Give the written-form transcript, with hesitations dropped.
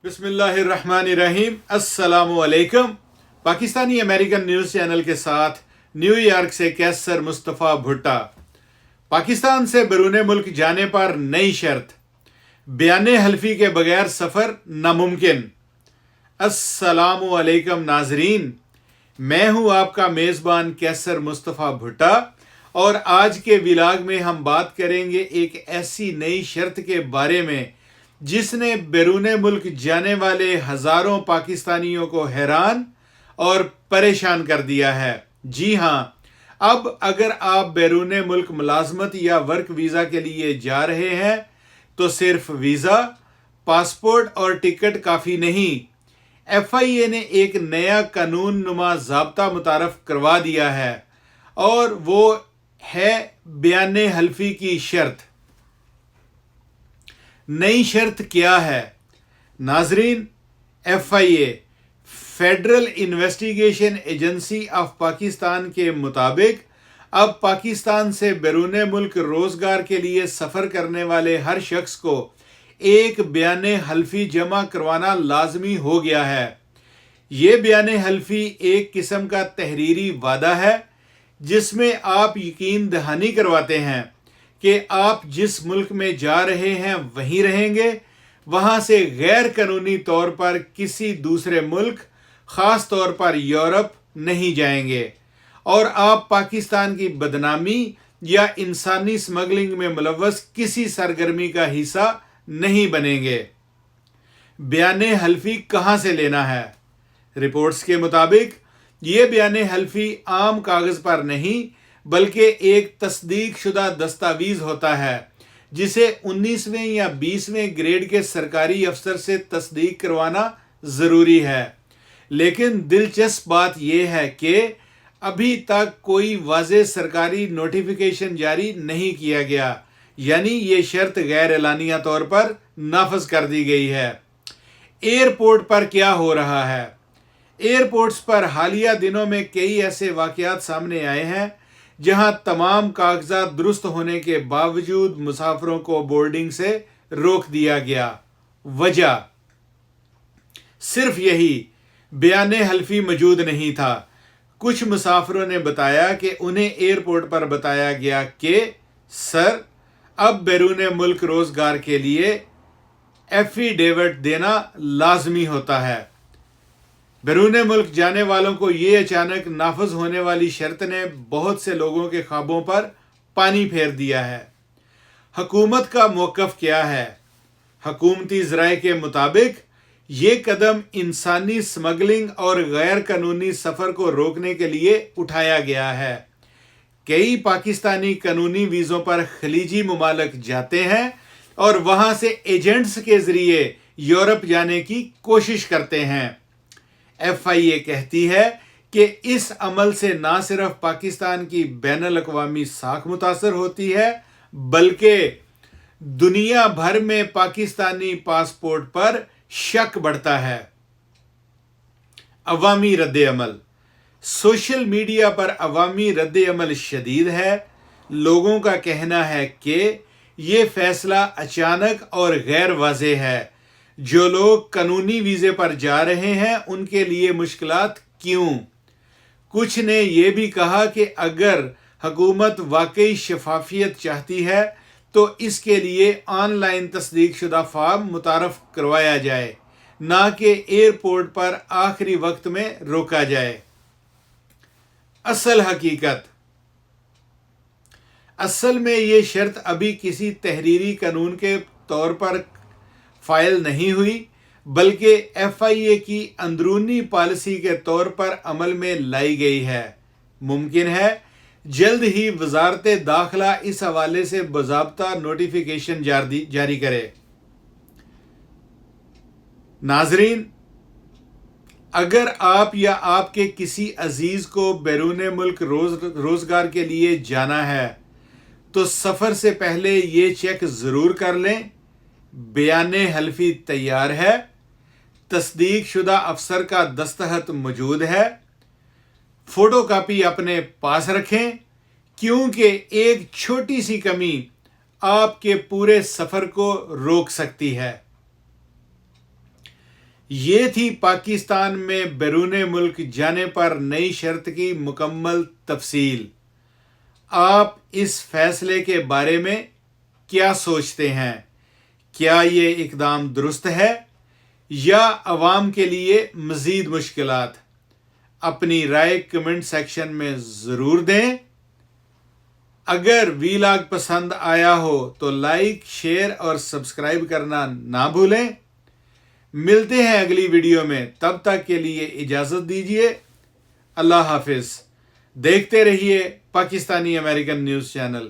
बिस्मिल्लाहिर्रहमानिर्रहीम। अस्सलामुअलैकुम। Pakistani American news channel के साथ न्यूयॉर्क से कैसर मुस्तफ़ा भुट्टा। पाकिस्तान से बैरून मुल्क जाने पर नई शर्त, बयाने हल्फी के बगैर सफ़र नामुमकिन। अस्सलामुअलैकुम नाजरीन, मैं हूं आपका मेज़बान कैसर मुस्तफ़ा भुट्टा और आज के व्लॉग में हम बात करेंगे एक ऐसी नई शर्त के बारे में जिसने बैरून मुल्क जाने वाले हज़ारों पाकिस्तानियों को हैरान और परेशान कर दिया है। जी हाँ, अब अगर आप बैरून मुल्क मुलाजमत या वर्क वीज़ा के लिए जा रहे हैं तो सिर्फ वीज़ा, पासपोर्ट और टिकट काफ़ी नहीं। FIA ने एक नया कानून नुमा ज़ाब्ता मुतारफ़ करवा दिया है और वो है बयाने हल्फी की शर्त। नई शर्त क्या है नाजरीन? FIA federal investigation agency of Pakistan के मुताबिक अब पाकिस्तान से बैरून मुल्क रोजगार के लिए सफ़र करने वाले हर शख्स को एक बयाने हल्फी जमा करवाना लाजमी हो गया है। ये बयाने हल्फी एक किस्म का तहरीरी वादा है जिसमें आप यकीन दहानी करवाते हैं कि आप जिस मुल्क में जा रहे हैं वहीं रहेंगे, वहां से गैर कानूनी तौर पर किसी दूसरे मुल्क, ख़ास तौर पर यूरोप नहीं जाएंगे और आप पाकिस्तान की बदनामी या इंसानी स्मगलिंग में मुलव्वस किसी सरगर्मी का हिस्सा नहीं बनेंगे। बयाने हल्फी कहां से लेना है? रिपोर्ट्स के मुताबिक ये बयाने हल्फी आम कागज़ पर नहीं बल्कि एक तस्दीक शुदा दस्तावीज़ होता है जिसे 19वें या 20वें ग्रेड के सरकारी अफसर से तस्दीक करवाना ज़रूरी है। लेकिन दिलचस्प बात यह है कि अभी तक कोई वाज़ेह सरकारी नोटिफिकेशन जारी नहीं किया गया, यानी ये शर्त गैर एलानिया तौर पर नाफज कर दी गई है। एयरपोर्ट पर क्या हो रहा है? एयरपोर्ट्स पर हालिया दिनों में कई ऐसे वाक़यात सामने आए हैं जहां तमाम कागजात दुरुस्त होने के बावजूद मुसाफिरों को बोर्डिंग से रोक दिया गया। वजह सिर्फ यही, बयाने हल्फी मौजूद नहीं था। कुछ मुसाफिरों ने बताया कि उन्हें एयरपोर्ट पर बताया गया कि सर, अब बैरून मुल्क रोजगार के लिए एफिडेविट देना लाजमी होता है। बैरून मुल्क जाने वालों को ये अचानक नाफज होने वाली शर्त ने बहुत से लोगों के ख्वाबों पर पानी फेर दिया है। हुकूमत का मौक़िफ़ क्या है? हुकूमती ज़राए के मुताबिक ये कदम इंसानी स्मगलिंग और गैर कानूनी सफ़र को रोकने के लिए उठाया गया है। कई पाकिस्तानी कानूनी वीज़ों पर खलीजी ममालिक जाते हैं और वहाँ से एजेंट्स के ज़रिए यूरोप जाने की कोशिश करते हैं। FIA कहती है कि इस अमल से ना सिर्फ पाकिस्तान की बैनुल-अक़वामी साख मुतासर होती है बल्कि दुनिया भर में पाकिस्तानी पासपोर्ट पर शक बढ़ता है। अवामी रद्द-ए-अमल। सोशल मीडिया पर अवामी रद्द-ए-अमल शदीद है। लोगों का कहना है कि ये फैसला अचानक और गैर वाज़ेह है। जो लोग कानूनी वीज़े पर जा रहे हैं उनके लिए मुश्किलात क्यों? कुछ ने यह भी कहा कि अगर हुकूमत वाकई शफाफियत चाहती है तो इसके लिए ऑनलाइन तस्दीक शुदा फॉर्म मुतारफ़ करवाया जाए, ना कि एयरपोर्ट पर आखिरी वक्त में रोका जाए। असल हकीकत, असल में ये शर्त अभी किसी तहरीरी कानून के तौर पर फाइल नहीं हुई बल्कि FIA की अंदरूनी पॉलिसी के तौर पर अमल में लाई गई है। मुमकिन है जल्द ही वजारत दाखिला इस हवाले से बाज़ाब्ता नोटिफिकेशन जारी करे। नाजरीन, अगर आप या आपके किसी अजीज़ को बैरून मुल्क रोज़गार के लिए जाना है तो सफ़र से पहले ये चेक ज़रूर कर लें, बयाने हल्फी तैयार है, तस्दीक शुदा अफसर का दस्तखत मौजूद है, फ़ोटो कापी अपने पास रखें क्योंकि एक छोटी सी कमी आपके पूरे सफ़र को रोक सकती है। یہ تھی پاکستان میں بیرون ملک جانے پر نئی شرط کی مکمل تفصیل۔ آپ اس فیصلے کے بارے میں کیا سوچتے ہیں؟ کیا یہ اقدام درست ہے یا عوام کے لیے مزید مشکلات؟ اپنی رائے کمنٹ سیکشن میں ضرور دیں۔ اگر ویلاگ پسند آیا ہو تو لائک، شیئر اور سبسکرائب کرنا نہ بھولیں۔ ملتے ہیں اگلی ویڈیو میں، تب تک کے لیے اجازت دیجیے۔ اللہ حافظ۔ دیکھتے رہیے پاکستانی امریکن نیوز چینل۔